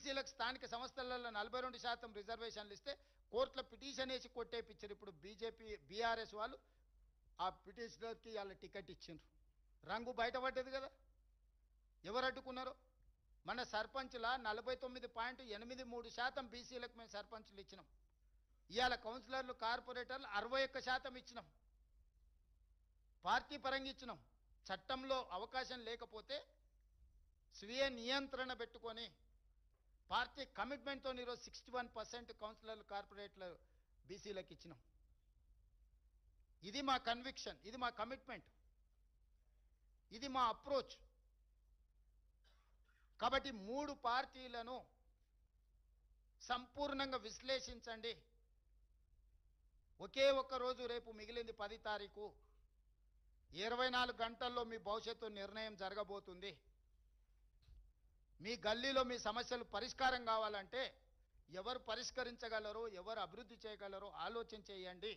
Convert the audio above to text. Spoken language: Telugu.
బీసీలకు స్థానిక సంస్థలలో 42% రిజర్వేషన్లు ఇస్తే కోర్టులో పిటిషన్ వేసి కొట్టేపించారు. ఇప్పుడు బీఆర్ఎస్ వాళ్ళు ఆ పిటిషనర్కి వాళ్ళ టికెట్ ఇచ్చిండ్రు. రంగు బయటపడ్డది కదా, ఎవరు అడ్డుకున్నారో. మన సర్పంచ్ల 49.83% బీసీలకు మేము సర్పంచ్లు ఇచ్చినాం. ఇవాళ కౌన్సిలర్లు కార్పొరేటర్లు 61% ఇచ్చినాం. పార్టీ పరంగా ఇచ్చినాం. చట్టంలో అవకాశం లేకపోతే స్వీయ నియంత్రణ పెట్టుకొని పార్టీ కమిట్మెంట్తో ఈరోజు 61% కౌన్సిలర్లు కార్పొరేట్లు బీసీలకు ఇచ్చినాం. ఇది మా కన్విక్షన్, ఇది మా కమిట్మెంట్, ఇది మా అప్రోచ్. కాబట్టి 3 పార్టీలను సంపూర్ణంగా విశ్లేషించండి. ఒకే ఒక్క రోజు, రేపు మిగిలింది 10 తారీఖు. 24 గంటల్లో మీ భవిష్యత్తు నిర్ణయం జరగబోతుంది. మీ గల్లీలో మీ సమస్యలు పరిష్కారం కావాలంటే ఎవరు పరిష్కరించగలరో, ఎవరు అభివృద్ధి చేయగలరో ఆలోచన చేయండి.